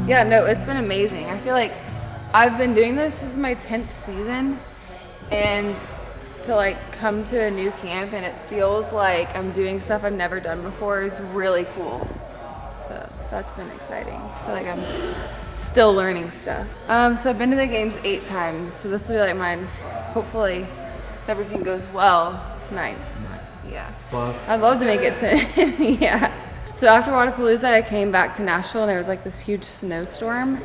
Yeah, no, it's been amazing. I feel like I've been doing this is my 10th season, and to like come to a new camp and it feels like I'm doing stuff I've never done before is really cool. So that's been exciting. I feel like I'm still learning stuff. So I've been to the games 8 times, so this will be like mine, hopefully, if everything goes well, 9th. Yeah. I'd love to make it to, yeah. So after Wodapalooza, I came back to Nashville and there was like this huge snowstorm.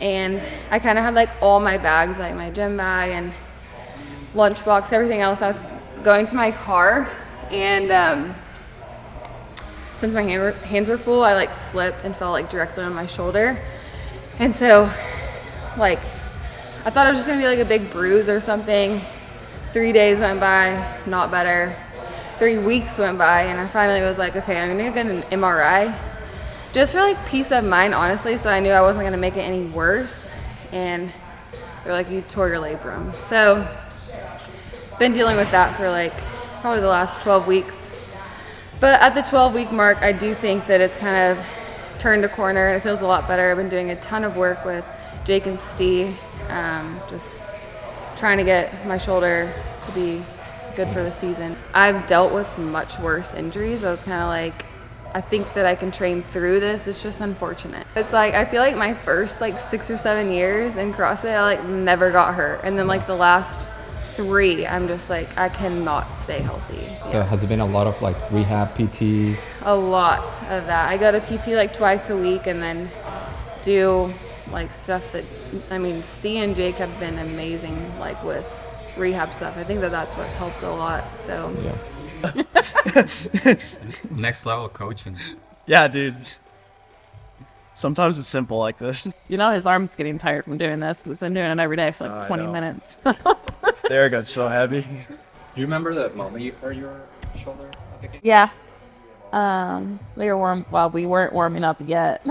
And I kind of had like all my bags, like my gym bag and lunchbox, everything else. I was going to my car and since my hands were full, I like slipped and fell like directly on my shoulder. And so like, I thought it was just gonna be like a big bruise or something. 3 days went by, not better. 3 weeks went by and I finally was like, okay, I'm gonna get an MRI just for like peace of mind, honestly. So I knew I wasn't gonna make it any worse. And they're like, you tore your labrum. So been dealing with that for like probably the last 12 weeks. But at the 12-week mark, I do think that it's kind of turned a corner and it feels a lot better. I've been doing a ton of work with Jake and Steve, just trying to get my shoulder to be good for the season. I've dealt with much worse injuries. I was kind of like, I think that I can train through this. It's just unfortunate. It's like, I feel like my first like 6 or 7 years in CrossFit, I like never got hurt. And then like the last 3, I'm just like, I cannot stay healthy. So has it been a lot of like rehab, PT? A lot of that. I go to PT like twice a week and then do like stuff that, I mean, Steve and Jake have been amazing like with rehab stuff. I think that that's what's helped a lot. So yeah. Next level coaching. Yeah, dude. Sometimes it's simple like this. You know, his arm's getting tired from doing this because he's been doing it every day for like 20 minutes. There got so heavy. Do you remember the moment you hurt your shoulder? Yeah. We weren't warming up yet.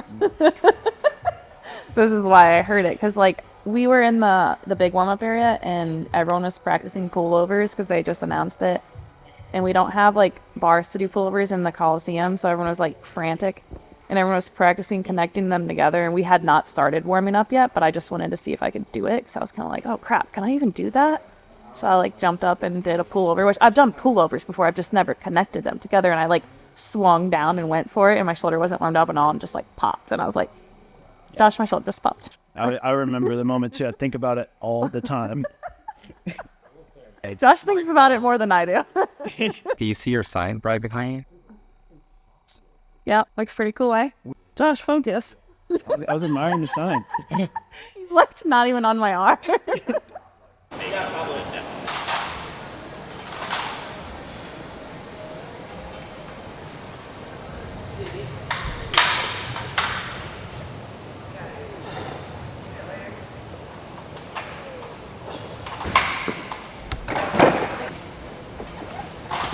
This is why I heard it, because like we were in the big warm-up area and everyone was practicing pullovers because they just announced it, and we don't have like bars to do pullovers in the Coliseum, so everyone was like frantic and everyone was practicing connecting them together, and we had not started warming up yet, but I just wanted to see if I could do it because I was kind of like, oh crap, can I even do that? So I like jumped up and did a pullover, which I've done pullovers before, I've just never connected them together, and I like swung down and went for it, and my shoulder wasn't warmed up and all, and just like popped, and I was like, Josh, my shoulder just popped. I remember the moment too. I think about it all the time. Josh thinks about it more than I do. Do you see your sign right behind you? Yeah, looks pretty cool, eh? Josh, focus. I was admiring the sign. He's like not even on my arm.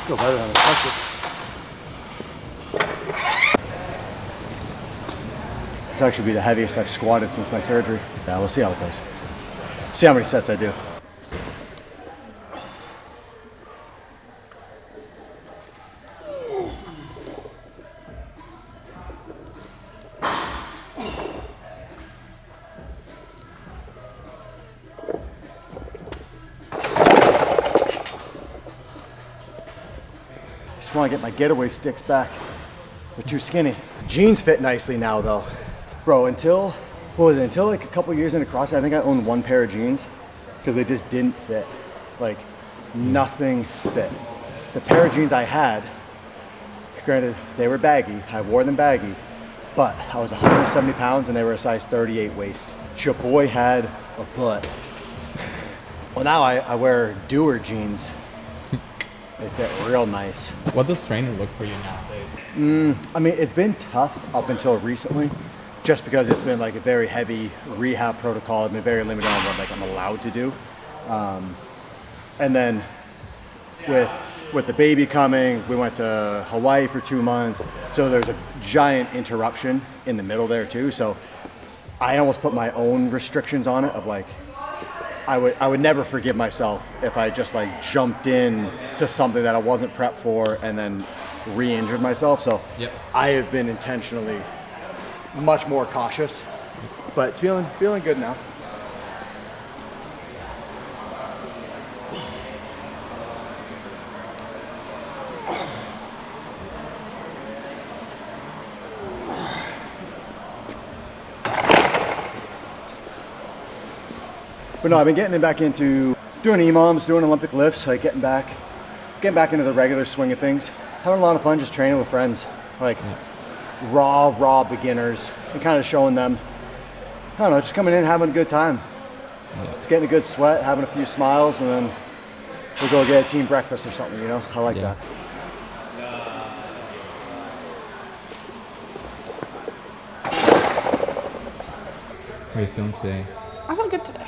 Feel better than expected. This actually be the heaviest I've squatted since my surgery. Yeah, we'll see how it goes. See how many sets I do. I want to get my getaway sticks back. They're too skinny. Jeans fit nicely now though. Bro, until like a couple years into CrossFit, I think I owned 1 pair of jeans because they just didn't fit. Like nothing fit. The pair of jeans I had, granted they were baggy, I wore them baggy, but I was 170 pounds and they were a size 38 waist. Your boy had a butt. Well, now I wear doer jeans. They fit real nice. What does training look for you nowadays? I mean, it's been tough up until recently, just because it's been like a very heavy rehab protocol. I've been very limited on what like I'm allowed to do. And then with the baby coming, we went to Hawaii for 2 months. So there's a giant interruption in the middle there too. So I almost put my own restrictions on it of like, I would never forgive myself if I just like jumped in to something that I wasn't prepped for and then re-injured myself. So I have been intentionally much more cautious but it's feeling good now. But no, I've been getting back into doing EMOMs, doing Olympic lifts, like getting back into the regular swing of things. Having a lot of fun just training with friends, like raw beginners, and kind of showing them, I don't know, just coming in, having a good time. Just getting a good sweat, having a few smiles, and then we'll go get a team breakfast or something, you know? I like that. How are you feeling today? I feel good today.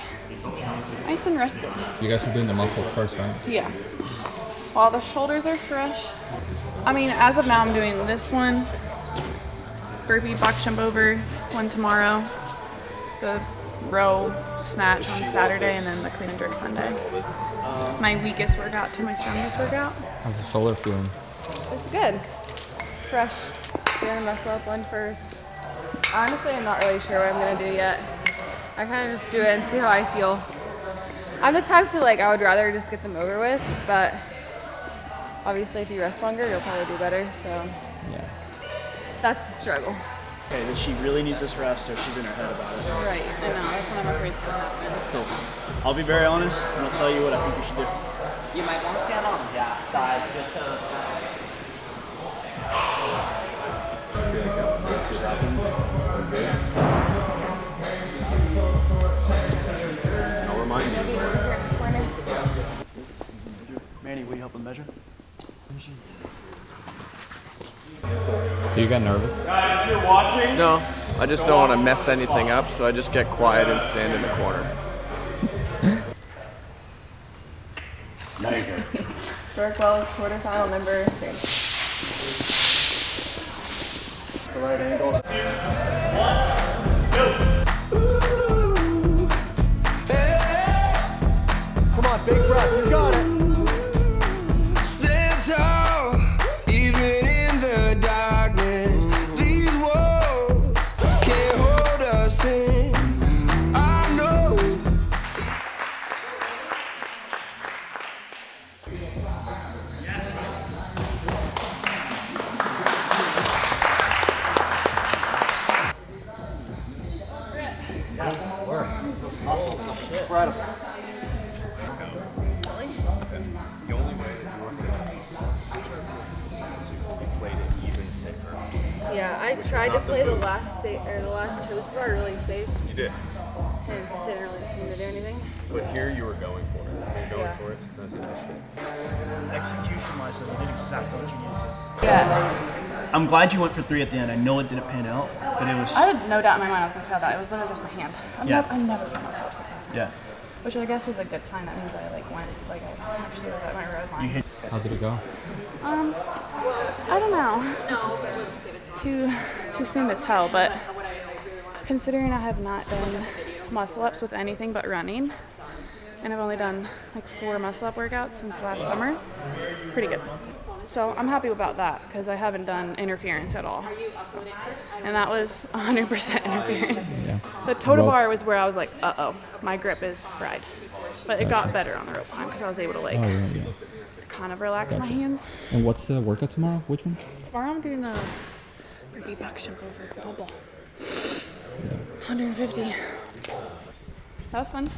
Nice and rested. You guys are doing the muscle first, right? Yeah. While the shoulders are fresh. I mean, as of now, I'm doing this one, burpee box jump over, one tomorrow, the row snatch on Saturday, and then the clean and jerk Sunday. My weakest workout to my strongest workout. How's the shoulder feeling? It's good. Fresh. Doing the muscle up one first. Honestly, I'm not really sure what I'm gonna do yet. I kind of just do it and see how I feel. I'm the type to I would rather just get them over with, but obviously if you rest longer, you'll probably do better, so Yeah. that's the struggle. Okay, that she really needs this rest or she's in her head about it. Right, I know, that's what I'm afraid is gonna happen. Cool. I'll be very honest and I'll tell you what I think you should do. You might want to stand on the side just to... I'll remind you. Manny, will you help him measure? Do you get nervous? No, I just don't want to mess anything up, so I just get quiet and stand in the corner. Now you're good. Brooke Wells, quarterfinal number 3. The right angle. Come on, big breath, you got it. Stand tall, even in the darkness. These walls can't hold us in. I know. Incredible. Yeah, I tried to play the last toast bar really safe You did. and didn't really seem to do anything. But here you were going for it. When you're going Yeah. for it, sometimes you miss shit. Execution-wise, so you did exactly what you needed to. Yes. I'm glad you went for 3 at the end. I know it didn't pan out, but it was... I had no doubt in my mind I was gonna fail that. It was literally just my hand. Yeah. I never feel myself like that. Yeah. Which I guess is a good sign. That means I I actually was at my road line. You hit... How did it go? I don't know. Too soon to tell, but considering I have not done muscle ups with anything but running, and I've only done 4 muscle up workouts since last summer, pretty good. So I'm happy about that because I haven't done interference at all. So, and that was 100% interference. Yeah. The total Rope. bar was where I was like, uh-oh, my grip is fried. But it got better on the rope climb because I was able to Oh, yeah. kind of relax my hands. And what's the workout tomorrow? Which one? Tomorrow I'm doing a burpee box jump over double. 150. That was fun.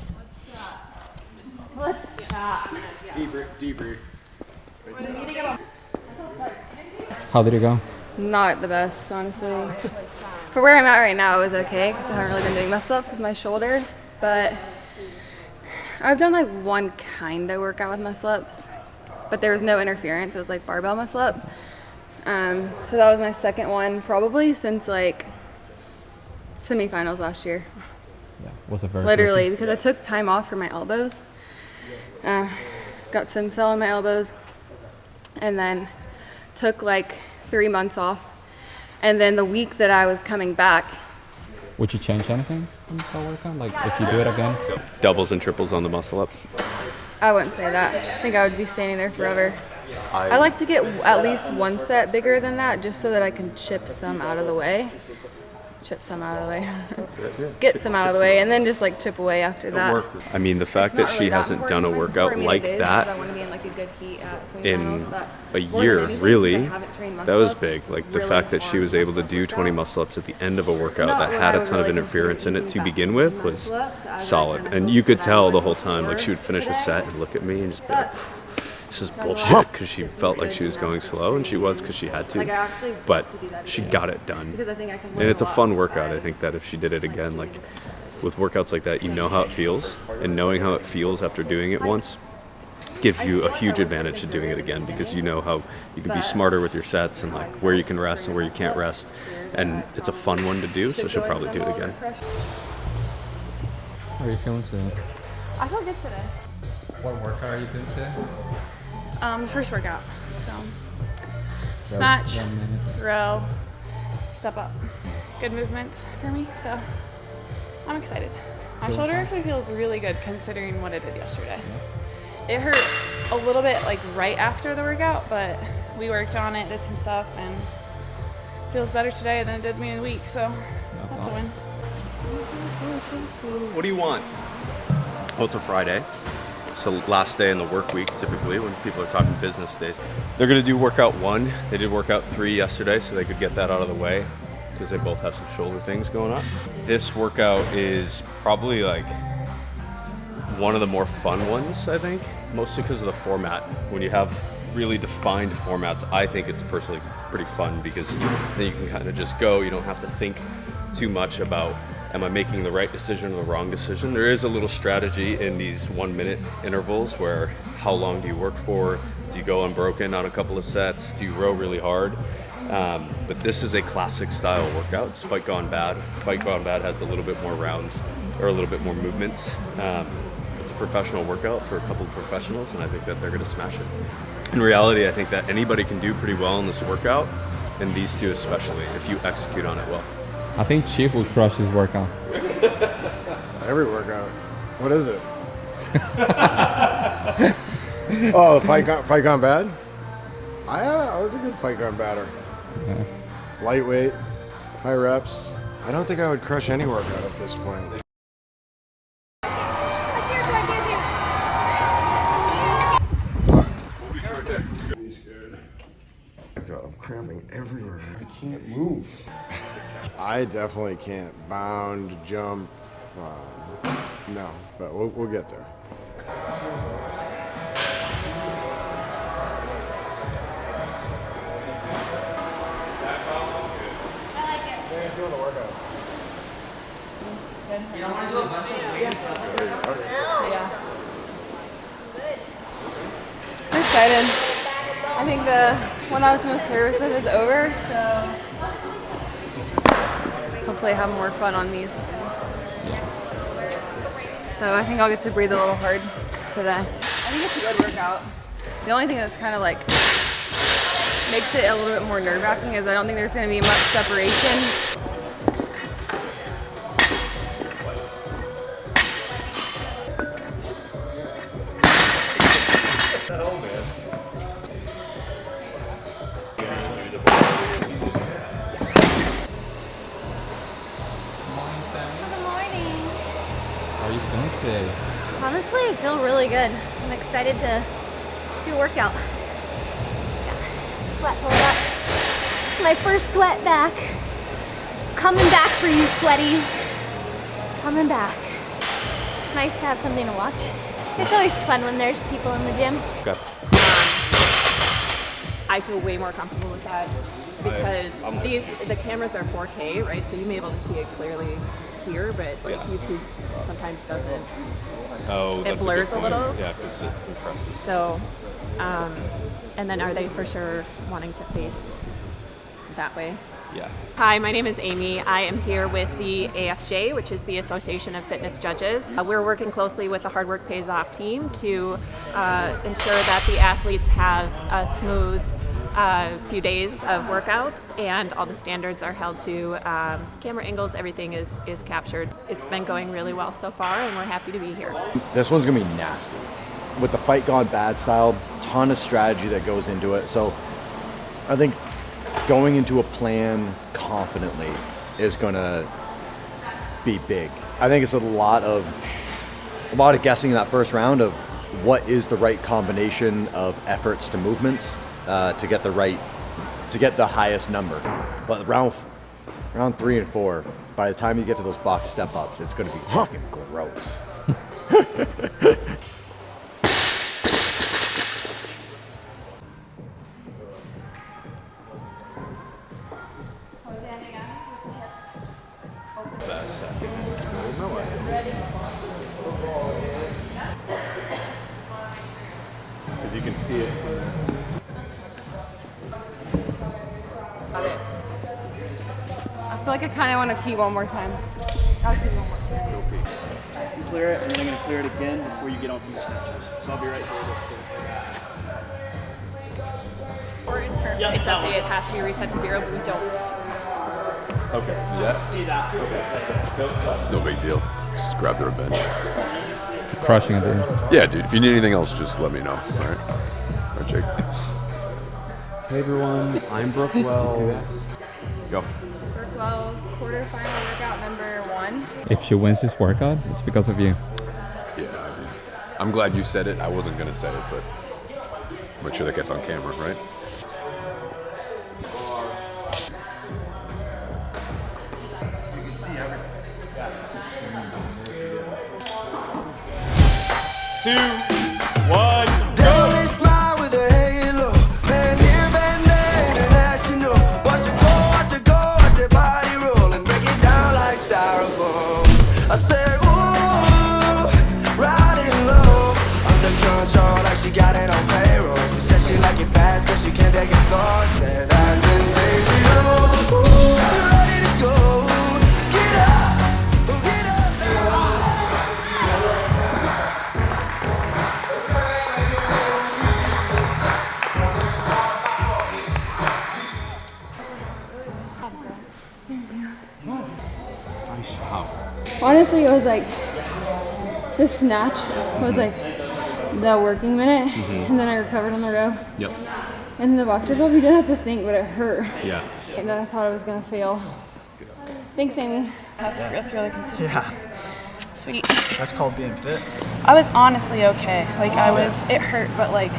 Let's stop. Debrief. How did it go? Not the best, honestly. For where I'm at right now, it was okay because I haven't really been doing muscle ups with my shoulder, but I've done one kind of workout with muscle ups, but there was no interference. It was barbell muscle up. So that was my second one probably since semifinals last year. Yeah. Was it very Literally, because I took time off for my elbows. Got stem cell in my elbows, and then took 3 months off. And then the week that I was coming back, Would you change anything from the workout? If you do it again? Doubles and triples on the muscle ups. I wouldn't say that. I think I would be standing there forever. I like to get at least one set bigger than that just so that I can chip some out of the way. chip some out of the way. That's it, yeah. Get some out of the way, and then just like chip away after that. I mean, the fact that It's not she really that hasn't done a important. workout For me, like it is, that 'cause I want to be in like a good heat at in semifinals, but a more than year, anything, really, since I haven't trained that was muscle-ups, big. Like the really fact that she hard was able to do muscle-up 20 workout. muscle-ups at the end of a workout not that what had I a would ton of really interference in it to consider begin easy with was muscle-ups as, solid. like, And you could that I tell would the like whole time, like she would finish a today. set and look at me and just be like, this is That's bullshit, why because she felt like she was going slow, and she was because she had Like, I to. actually But want to do that she again. got it done. Because I think I can And learn it's a lot fun from workout. that. I think that if she did it again, like with workouts like that, you know how it feels, and knowing how it feels after doing it once gives you a huge advantage to doing it again, because you know how you can be smarter with your sets and like where you can rest and where you can't rest, and it's a fun one to do, so she'll probably do it again. How are you feeling today? I feel good today. What workout are you doing today? The first workout. So snatch, 1 minute. row, step up. Good movements for me, so I'm excited. My shoulder actually feels really good considering what I did yesterday. It hurt a little bit like right after the workout, but we worked on it, did some stuff, and feels better today than it did me in a week, so that's a win. What do you want? Well, it's a Friday. It's the last day in the work week, typically, when people are talking business days. They're going to do workout 1. They did workout 3 yesterday, so they could get that out of the way, because they both have some shoulder things going on. This workout is probably like one of the more fun ones, I think, mostly because of the format. When you have really defined formats, I think it's personally pretty fun, because then you can kind of just go. You don't have to think too much about, am I making the right decision or the wrong decision? There is a little strategy in these 1 minute intervals where how long do you work for? Do you go unbroken on a couple of sets? Do you row really hard? But this is a classic style workout. It's Fight Gone Bad. Fight Gone Bad has a little bit more rounds or a little bit more movements. It's a professional workout for a couple of professionals, and I think that they're going to smash it. In reality, I think that anybody can do pretty well in this workout, and these two especially, if you execute on it well. I think Chief will crush his workout. Every workout. What is it? Oh, fight gone bad? I was a good fight gone batter. Yeah. Lightweight, high reps. I don't think I would crush any workout at this point. I'm cramping everywhere. I can't move. I definitely can't bound, jump. No, but we'll get there. Doing the workout. You don't want to do a bunch of weights? Yeah. I'm excited. I think the one I was most nervous with is over, so hopefully I have more fun on these. So I think I'll get to breathe a little hard today. I think it's a good workout. The only thing that's kind of like makes it a little bit more nerve-wracking is I don't think there's going to be much separation. How are you feeling today? Honestly, I feel really good. I'm excited to do a workout. Sweat pulled up. It's my first sweat back. Coming back for you, sweaties. Coming back. It's nice to have something to watch. It's always fun when there's people in the gym. Okay. I feel way more comfortable with that because the cameras are 4K, right? So you may be able to see it clearly here, but like YouTube sometimes doesn't. Oh, it blurs a little. Yeah, because it compresses. So, and then are they for sure wanting to face that way? Yeah. Hi, my name is Amy. I am here with the AFJ, which is the Association of Fitness Judges. We're working closely with the Hard Work Pays Off team to ensure that the athletes have a smooth few days of workouts and all the standards are held to. Camera angles, everything is captured. It's been going really well so far and we're happy to be here. This one's gonna be nasty. With the Fight Gone Bad style, ton of strategy that goes into it. So I think going into a plan confidently is gonna be big. I think it's a lot of guessing in that first round of what is the right combination of efforts to movements to get the highest number. But round 3 and 4, by the time you get to those box step ups, it's gonna be fucking gross. Because you can see it from there. Got it. I feel like I kind of want to pee one more time. I'll pee one more time. Go peace. You clear it, and then I'm going to clear it again before you get on from the snatches. So I'll be right here. It does say it has to be reset to 0, but we don't. Okay. Yeah. Okay. It's no big deal. Just grab the bench. Crushing it, dude. Yeah, dude. If you need anything else, just let me know. All right. All right, Jake. Hey everyone, I'm Brooke Wells. Go. Brooke Wells, quarterfinal workout number 1. If she wins this workout, it's because of you. Yeah, I mean, I'm glad you said it. I wasn't gonna say it, but make sure that gets on camera, right? You can see everything. 2, 1. Don't smile with a halo. Man, live and international. Watch it go, watch your body roll and break it down like styrofoam. I said, ooh, riding low. Under control, like she got it on payroll. She said she like it fast, cause she can't take it slow. Said that's sensational. Ooh, you ready to go? Get up, get up now. Honestly, it was like the snatch was like the working minute, and then I recovered on the row. Yep. And the box step up, we didn't have to think, but it hurt. Yeah. And then I thought I was gonna fail. Thanks, Amy. That's really consistent. Yeah. Sweet. That's called being fit. I was honestly okay. Like it hurt, but like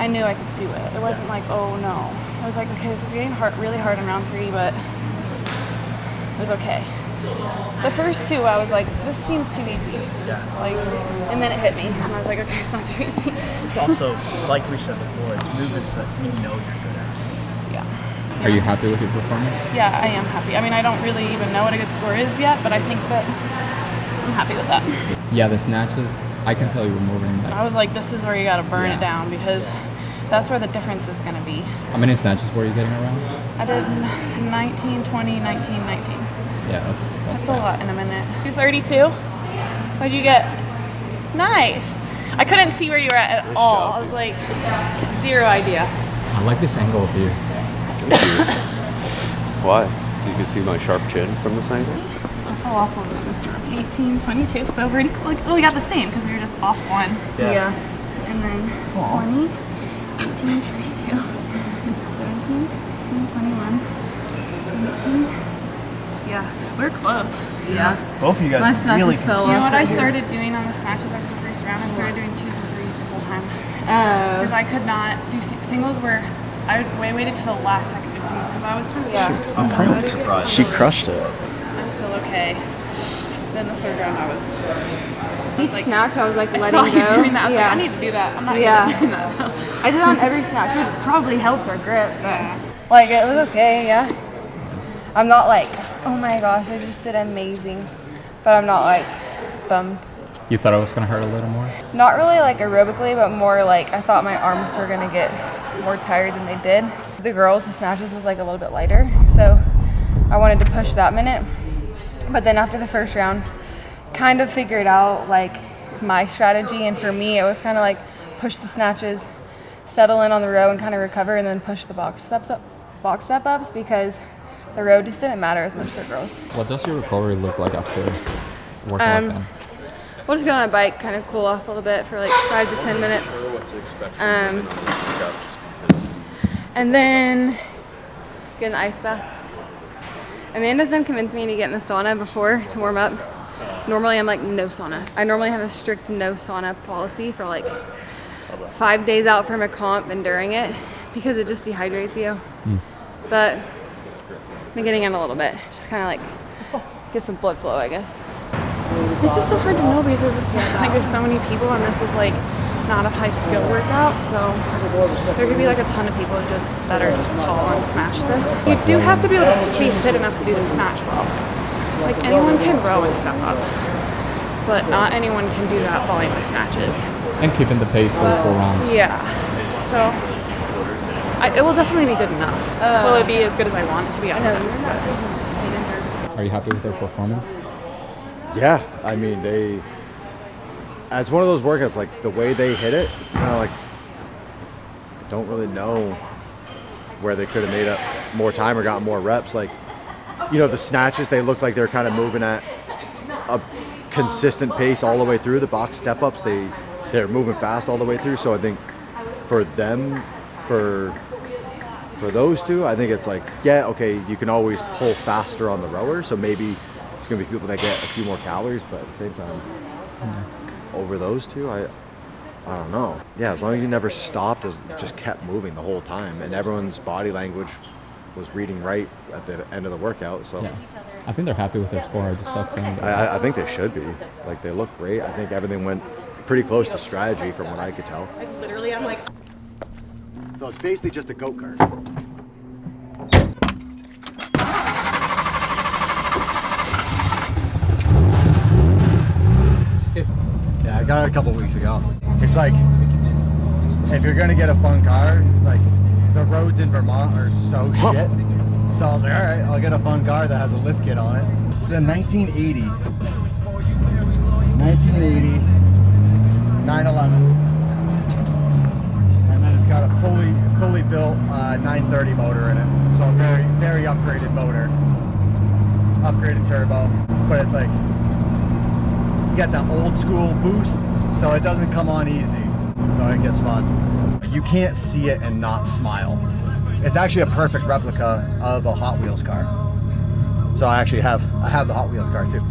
I knew I could do it. It wasn't like, oh no. I was like, okay, this is getting really hard in round 3, but it was okay. The first 2, I was like, this seems too easy. Yeah. Like, and then it hit me, and I was like, okay, it's not too easy. It's also, like we said before, it's movements that you know you're good at. Yeah. Are you happy with your performance? Yeah, I am happy. I mean, I don't really even know what a good score is yet, but I think that I'm happy with that. Yeah, the snatches, I can tell you were moving. I was like, this is where you got to burn it down, because that's where the difference is going to be. How many snatches were you getting around? I did 19, 20, 19, 19. Yeah, That's a lot in a minute. 32? What'd you get? Nice. I couldn't see where you were at Nice all. job, I was like, 0 idea. I like this angle of you. Why? You can see my sharp chin from this angle. I fell off a little bit. 18, 22, so pretty close. Oh, we got the same because we were just off 1. Yeah. And then 20, 18, 32, 17, 16, 21, 18. Yeah, we're close. Yeah. Both of you guys My are really snatches fell You know off what I right here. started doing on the snatches after the first round? I started doing 2s and 3s the whole time. Oh. Because I could not do singles where I waited till the last second to do singles because I was I'm really surprised. She crushed it. I'm still okay. Then the third round I was Each snatch I was like I letting saw you go. doing that. I was like, I need to do that. I'm not even doing that though. I did on every snatch, which probably helped our grip, but like it was okay, yeah. I'm not like, oh my gosh, I just did amazing, but I'm not like bummed. You thought it was gonna hurt a little more? Not really like aerobically, but more like I thought my arms were gonna get more tired than they did. The girls, the snatches was like a little bit lighter, so I wanted to push that minute. But then after the first round, kind of figured out like my strategy, and for me it was kind of like push the snatches, settle in on the row and kind of recover, and then push the box step ups because the row just didn't matter as much for girls. What does your recovery look like after working like that? We'll just get on a bike, kind of cool off a little bit for like 5 to 10 minutes. What to expect from women on the workout, just because And then get an ice bath. Amanda's been convincing me to get in the sauna before to warm up. Normally I'm like, no sauna. I normally have a strict no sauna policy for like 5 days out from a comp and during it because it just dehydrates you. But I've been getting in a little bit. Just kind of like get some blood flow, I guess. It's just so hard to know because there's so many people and this is like not a high skill workout, so there could be like a ton of people that are just tall and snatch this. You do have to be able to be fit enough to do the snatch well. Like anyone can row and step up, but not anyone can do that volume of snatches. And keeping the pace for 4 rounds. Yeah, so it will definitely be good enough. Will it be as good as I want it to be? I don't know. Are you happy with their performance? Yeah, I mean, it's one of those workouts, like the way they hit it, it's kind of like, I don't really know where they could have made up more time or gotten more reps. Like, you know, the snatches, they look like they're kind of moving at a consistent pace all the way through. The box step-ups, they're moving fast all the way through. So I think for them, for those two, I think it's like, yeah, okay, you can always pull faster on the rower. So maybe it's going to be people that get a few more calories, but at the same time, over those two, I don't know. Yeah, as long as you never stopped, just kept moving the whole time, and everyone's body language was reading right at the end of the workout. So yeah, I think they're happy with their score. I just stopped saying that. I think they should be. Like, they look great. I think everything went pretty close to strategy from what I could tell. Like literally, I'm like. So it's basically just a goat cart. Yeah, I got it a couple weeks ago. It's like, if you're gonna get a fun car, like the roads in Vermont are so shit. So I was like, all right, I'll get a fun car that has a lift kit on it. It's a 1980 911. And then it's got a fully built 930 motor in it. So a very, very upgraded motor. Upgraded turbo. But it's like, you got that old school boost, so it doesn't come on easy. So it gets fun. You can't see it and not smile. It's actually a perfect replica of a Hot Wheels car. So I have the Hot Wheels car too.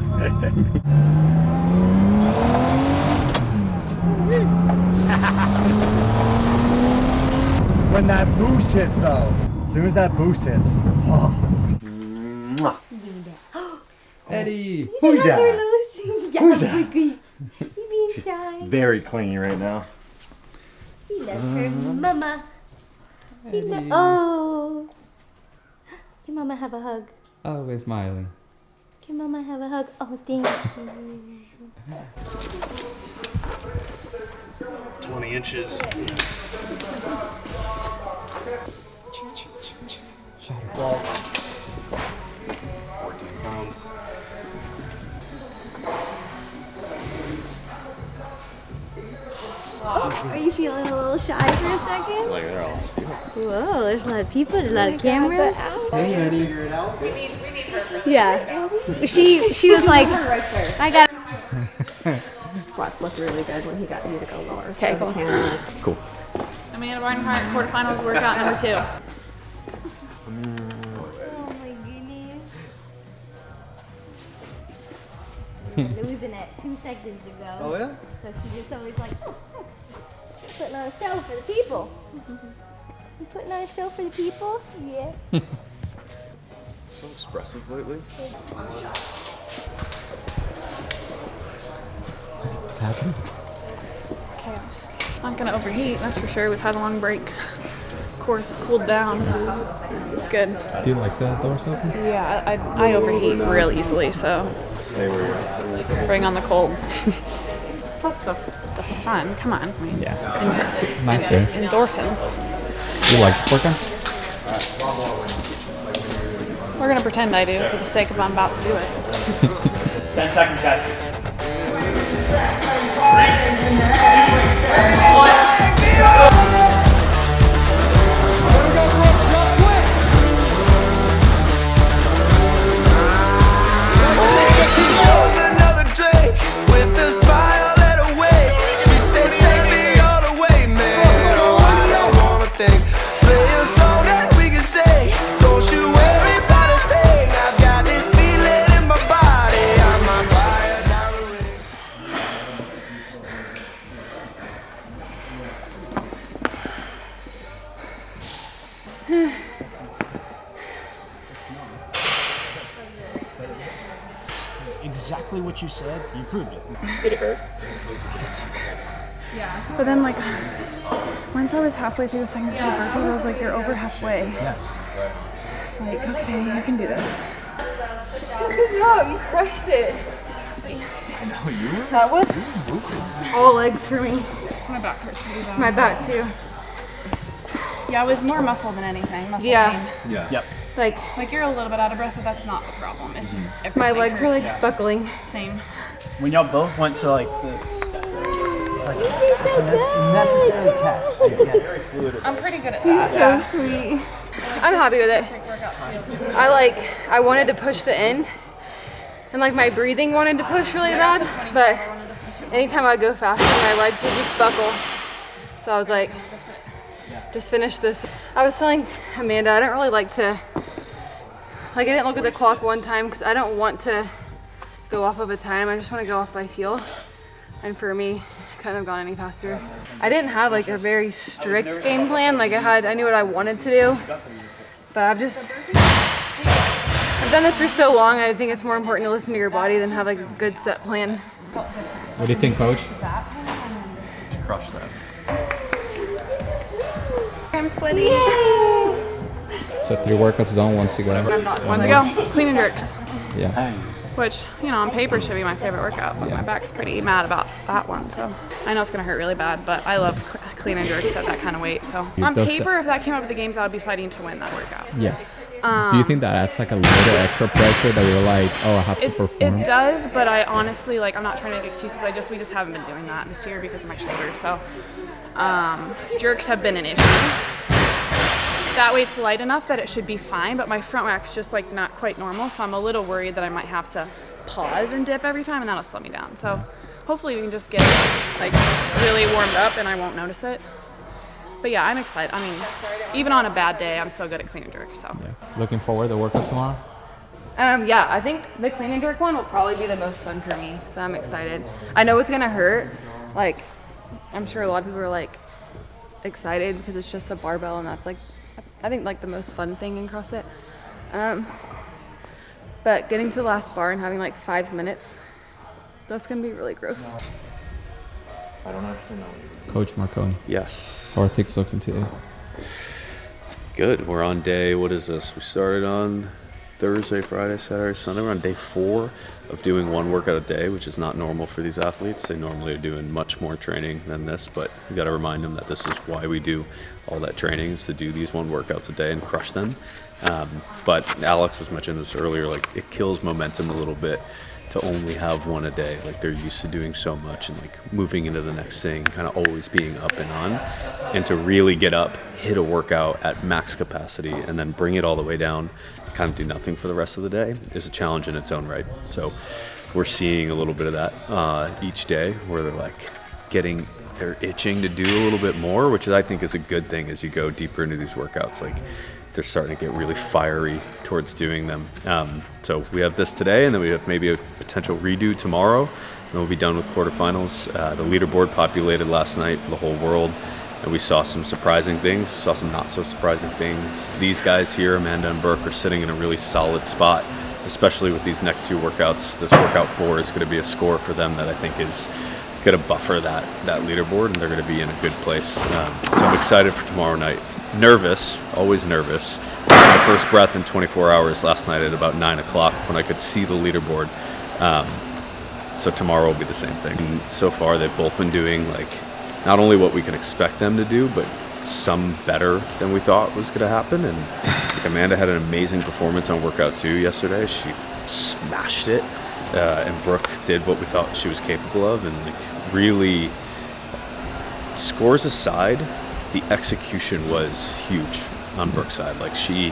When that boost hits though, as soon as that boost hits, oh. Mwah. Eddie! Who's that? Who's that? You being shy. Very clingy right now. She loves her mama. Oh. Can mama have a hug? Always smiling. Can mama have a hug? Oh, thank you. 20 inches. Well, 14 pounds. Are you feeling a little shy for a second? Like they're all Whoa, there's a lot of people, there's a lot of cameras. hey, Eddie. We need her. Yeah. She was like, I got Squats look really good when he got you to go lower. Okay, cool. Cool. Amanda Barnhart, quarterfinals workout number 2. Oh my goodness. Losing it 2 seconds ago. Oh yeah? So she just always like, putting on a show for the people. You putting on a show for the people? Yeah. So expressive lately. What's happening? Chaos. Not gonna overheat, that's for sure. We've had a long break. Course cooled down. It's good. Do you like the doors open? Yeah, I overheat real easily, so Stay where you're at. bring on the cold. Plus the sun, come on. I mean, Yeah. Nice day. Endorphins. Do you like this workout? We're gonna pretend I do for the sake of I'm about to do it. 10 seconds, guys. Play a song that we can say. Don't you worry about a thing. I've got Exactly what you said. You proved it. Did it hurt? Yeah. But then, like, once I was halfway through the second set of burpees, I was like, you're over halfway. Yes. It's like, okay, you can do this. Good job, you crushed it. I know you were. That was all legs for me. My back hurts pretty bad. My back too. Yeah, it was more muscle than anything. Muscle Yeah. pain. Yeah. Yep. Like you're a little bit out of breath, but that's not the problem. It's just my everything legs were like hurts. buckling. Same. When y'all both went to like the It's a necessary test. I get it. I'm pretty good at that. So sweet. I'm happy with it. I wanted to push the end, and like my breathing wanted to push really bad, but anytime I go faster, my legs would just buckle. So I was like, just finish this. I was telling Amanda, I don't really like to, I didn't look at the clock one time because I don't want to go off of a time. I just want to go off my feel. And for me, I couldn't have gone any faster. I didn't have like a very strict game plan. Like I knew what I wanted to do, but I've done this for so long. I think it's more important to listen to your body than have like a good set plan. What do you think, Coach? Crush that. I'm sweaty. So 3 workouts done, 1 to go. One to go. Clean and jerks. Yeah. Which, on paper should be my favorite workout, but my back's pretty mad about that one. So I know it's gonna hurt really bad, but I love clean and jerks at that kind of weight. So on paper, if that came up at the games, I would be fighting to win that workout. Yeah. Do you think that adds like a little extra pressure that you're like, oh, I have to perform? It does, but I honestly, I'm not trying to make excuses. We just haven't been doing that this year because of my shoulder. So jerks have been an issue. That weight's light enough that it should be fine, but my front rack's just not quite normal, so I'm a little worried that I might have to pause and dip every time, and that'll slow me down. So hopefully we can just get really warmed up and I won't notice it. But yeah, I'm excited. I mean, even on a bad day, I'm so good at clean and jerk. So Yeah. Looking forward to the workout tomorrow? Yeah, I think the clean and jerk one will probably be the most fun for me, so I'm excited. I know it's gonna hurt. I'm sure a lot of people are excited because it's just a barbell, and that's I think the most fun thing in CrossFit. But getting to the last bar and having 5 minutes, that's gonna be really gross. I don't actually know. Coach Marconi. Yes. How are things looking today? Good. We're on day, what is this? We started on Thursday, Friday, Saturday, Sunday. We're on day 4 of doing 1 workout a day, which is not normal for these athletes. They normally are doing much more training than this, but we got to remind them that this is why we do all that training, is to do these 1 workouts a day and crush them. But Alex was mentioning this earlier, it kills momentum a little bit to only have 1 a day. They're used to doing so much and moving into the next thing, kind of always being up and on, and to really get up, hit a workout at max capacity, and then bring it all the way down, kind of do nothing for the rest of the day is a challenge in its own right. So we're seeing a little bit of that each day, where they're itching to do a little bit more, which I think is a good thing as you go deeper into these workouts. They're starting to get really fiery towards doing them. So we have this today, and then we have maybe a potential redo tomorrow, and we'll be done with quarterfinals. The leaderboard populated last night for the whole world, and we saw some surprising things, saw some not so surprising things. These guys here, Amanda and Brooke, are sitting in a really solid spot, especially with these next 2 workouts. This workout 4 is going to be a score for them that I think is going to buffer that leaderboard, and they're going to be in a good place. So I'm excited for tomorrow night. Nervous, always nervous. I had my first breath in 24 hours last night at about 9 o'clock when I could see the leaderboard. So tomorrow will be the same thing. And so far they've both been doing not only what we can expect them to do, but some better than we thought was going to happen. And Amanda had an amazing performance on workout 2 yesterday. She smashed it, and Brooke did what we thought she was capable of. And really, scores aside, the execution was huge on Brooke's side. She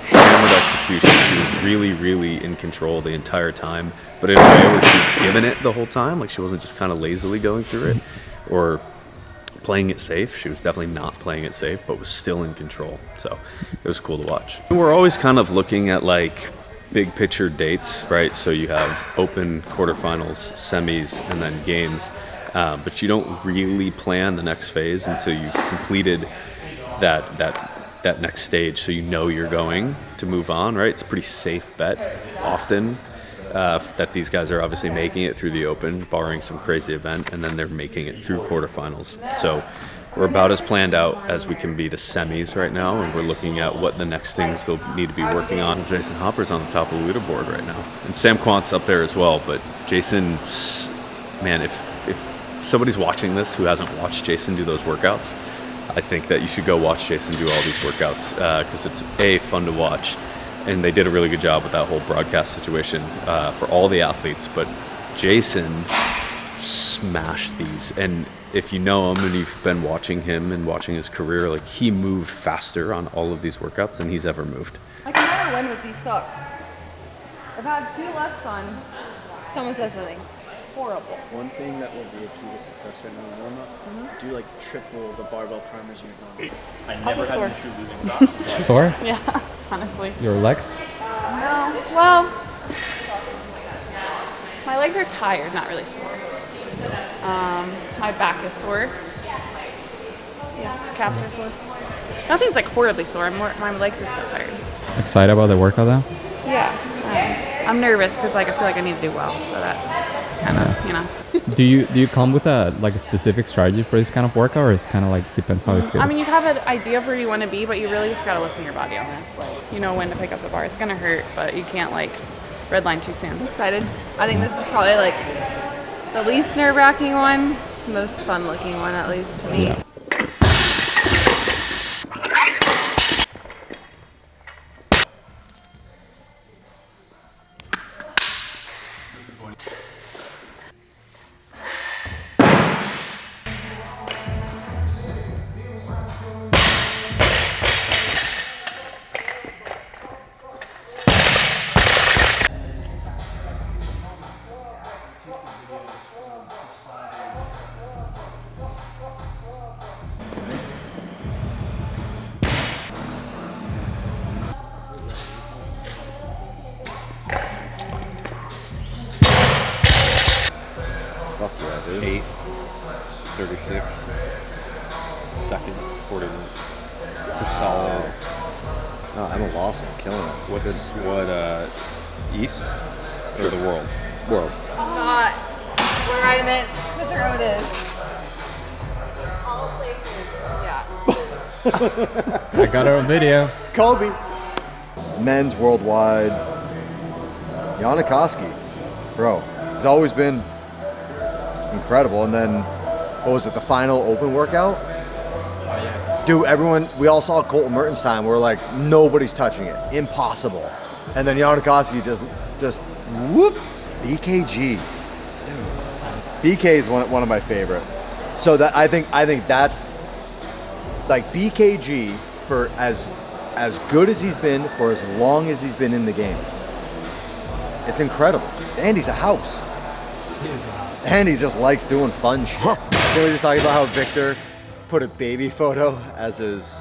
hammered execution. She was really, really in control the entire time, but in a way where she was giving it the whole time. She wasn't just kind of lazily going through it or playing it safe. She was definitely not playing it safe, but was still in control. So it was cool to watch. We're always kind of looking at big picture dates, right? So you have open, quarterfinals, semis, and then games. But you don't really plan the next phase until you've completed that that next stage, so you know you're going to move on, right? It's a pretty safe bet often that these guys are obviously making it through the Open, barring some crazy event, and then they're making it through quarterfinals. So we're about as planned out as we can be to semis right now, and we're looking at what the next things they'll need to be working on. Jason Hopper's on the top of the leaderboard right now, and Sam Quant's up there as well. But Jason, man, if somebody's watching this who hasn't watched Jason do those workouts, I think that you should go watch Jason do all these workouts because it's fun to watch, and they did a really good job with that whole broadcast situation for all the athletes. But Jason smashed these, and if you know him and you've been watching him and watching his career, like, he moved faster on all of these workouts than he's ever moved. I can never win with these socks. I've had 2 lefts on. Someone says something horrible. One thing that will be a key to success right now in warm-up, do like triple the barbell primers you're going. I never had an issue losing socks. Sore? Yeah, honestly. Your legs? No. Well, my legs are tired, not really sore. My back is sore. Yeah, calves are sore. Nothing's like horribly sore. My legs just feel tired. Excited about the workout though? Yeah. I'm nervous because like I feel like I need to do well, so that kind of, you know. Do you come with a specific strategy for this kind of workout, or it's kind of like depends how it feels? I mean, you have an idea of where you want to be, but you really just gotta listen to your body on this. Like, you know when to pick up the bar. It's gonna hurt, but you can't like redline too soon. I'm excited. I think this is probably like the least nerve-wracking one. It's the most fun-looking one, at least to me. Yeah. Fuck yeah, dude. 8th, 36th, 2nd, 41. It's a solid. No, Emma Lawson, killing it. What East or the world? World. Not where I meant to throw it is. I got it on video. Kobe. Men's worldwide. Yanikoski. Bro, he's always been incredible. And then, what was it, the final open workout? Dude, we all saw Colton Mertens' time. We're like, nobody's touching it. Impossible. And then Yanikoski just whoop. BKG. BK is one of my favorite. So that I think that's like BKG for as good as he's been for as long as he's been in the game. It's incredible. Andy's a house. Andy just likes doing fun shit. Can we just talk about how Victor put a baby photo as his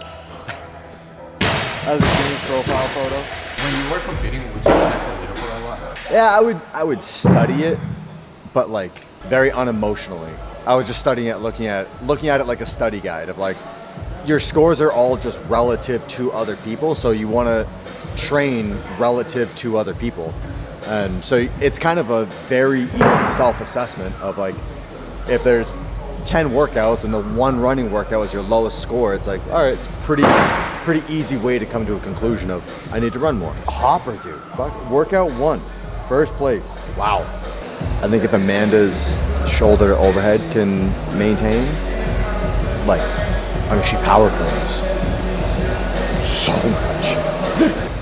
team's profile photo? When you were competing, would you check the leaderboard a lot? Yeah, I would study it, but like very unemotionally. I was just studying it, looking at it like a study guide of like, your scores are all just relative to other people, so you want to train relative to other people. And so it's kind of a very easy self-assessment of like, if there's 10 workouts and the one running workout is your lowest score, it's like, all right, it's pretty easy way to come to a conclusion of, I need to run more. A hopper, dude. Fuck, workout 1, first place. Wow. I think if Amanda's shoulder to overhead can maintain, like, I mean, she power cleans so much.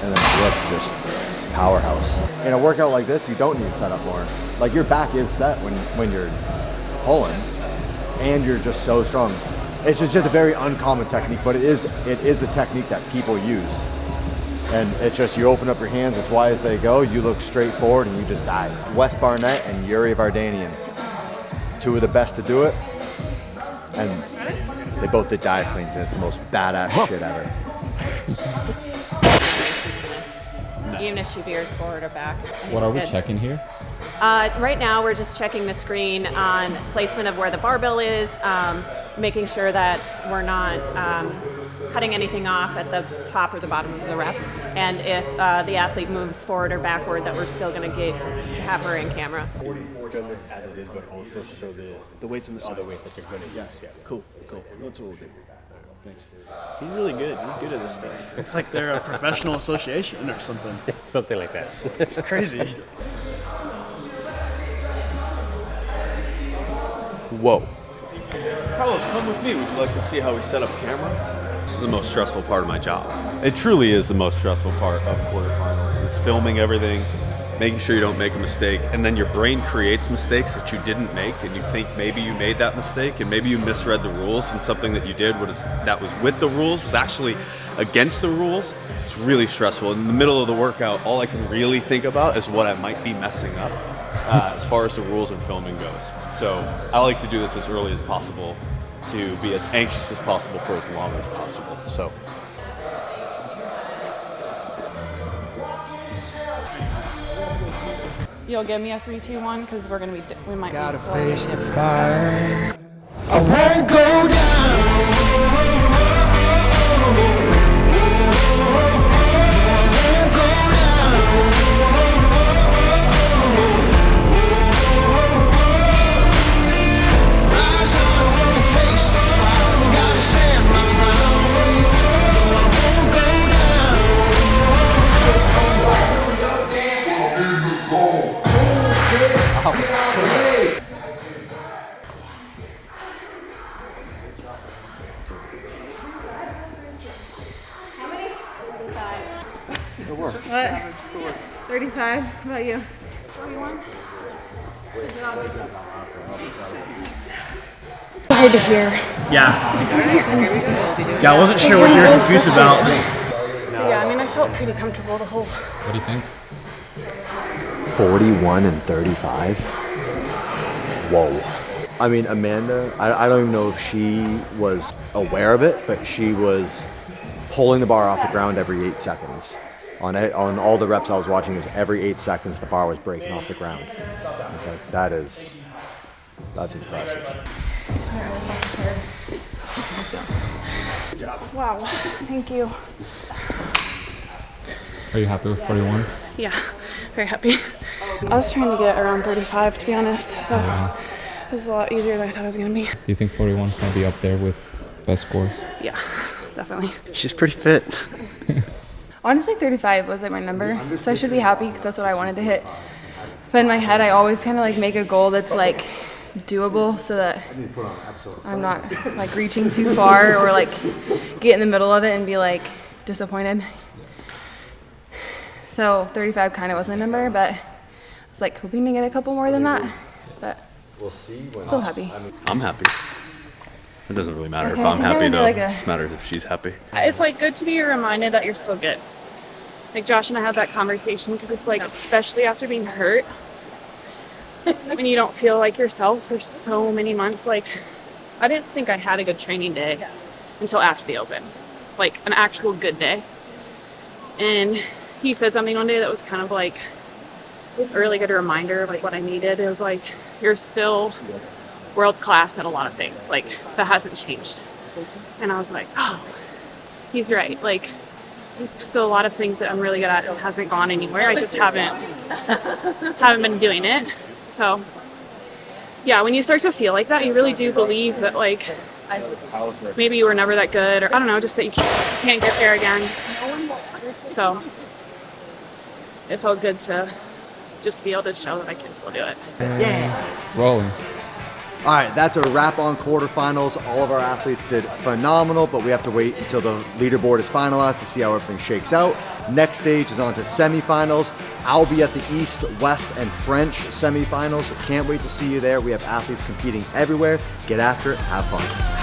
And then Brooke, just powerhouse. In a workout like this, you don't need to set up more. Like, your back is set when you're pulling, and you're just so strong. It's just a very uncommon technique, but it is a technique that people use. And it's just, you open up your hands as wide as they go, you look straight forward, and you just dive. Wes Barnett and Yuri Vardanian, 2 of the best to do it. And they both did dive cleans, and it's the most badass shit ever. Even if she veers forward or back. What are we checking here? Right now, we're just checking the screen on placement of where the barbell is, making sure that we're not cutting anything off at the top or the bottom of the rep. And if the athlete moves forward or backward, that we're still going to have her in camera. 44 as it is, but also show the weights in the side. The weights that you're going to use. Yeah. Cool. That's what we'll do. Thanks. He's really good. He's good at this stuff. It's like they're a professional association or something. Something like that. It's crazy. Whoa. Carlos, come with me. Would you like to see how we set up camera? This is the most stressful part of my job. It truly is the most stressful part of quarterfinals. It's filming everything, making sure you don't make a mistake, and then your brain creates mistakes that you didn't make, and you think maybe you made that mistake, and maybe you misread the rules, and something that you did that was with the rules was actually against the rules. It's really stressful. In the middle of the workout, all I can really think about is what I might be messing up as far as the rules and filming goes. So I like to do this as early as possible to be as anxious as possible for as long as possible. So. You'll give me a 3, 2, 1 because we might. Gotta face the fire. I won't go down. What? 35. How about you? 41. Hard to hear. Yeah, I wasn't sure what you were confused about. Yeah, I mean, I felt pretty comfortable the whole. What do you think? 41 and 35. Whoa. I mean, Amanda, I don't even know if she was aware of it, but she was pulling the bar off the ground every 8 seconds. On all the reps I was watching, it was every 8 seconds the bar was breaking off the ground. It's like, that's impressive. Wow, thank you. Are you happy with 41? Yeah, very happy. I was trying to get around 35, to be honest, so it was a lot easier than I thought it was going to be. Do you think 41 can be up there with best scores? Yeah, definitely. She's pretty fit. Honestly, 35 was like my number, so I should be happy because that's what I wanted to hit. But in my head, I always kind of like make a goal that's like doable so that I'm not like reaching too far or like get in the middle of it and be like disappointed. So 35 kind of was my number, but I was like hoping to get a couple more than that. But we'll see. Still happy. I'm happy. It doesn't really matter Okay, if I'm happy though. like It just matters if she's happy. It's like good to be reminded that you're still good. Like Josh and I had that conversation because it's like, especially after being hurt, when you don't feel like yourself for so many months, like I didn't think I had a good training day until after the Open, like an actual good day. And he said something one day that was kind of like a really good reminder of like what I needed. It was like, you're still world class at a lot of things, like that hasn't changed. And I was like, oh, he's right. Like still a lot of things that I'm really good at hasn't gone anywhere. I just haven't been doing it. So yeah, when you start to feel like that, you really do believe that like maybe you were never that good, or I don't know, just that you can't get there again. So it felt good to just be able to show that I can still do it. Yeah. Rolling. All right, that's a wrap on quarterfinals. All of our athletes did phenomenal, but we have to wait until the leaderboard is finalized to see how everything shakes out. Next stage is on to semifinals. I'll be at the East, West, and French semifinals. Can't wait to see you there. We have athletes competing everywhere. Get after it, have fun.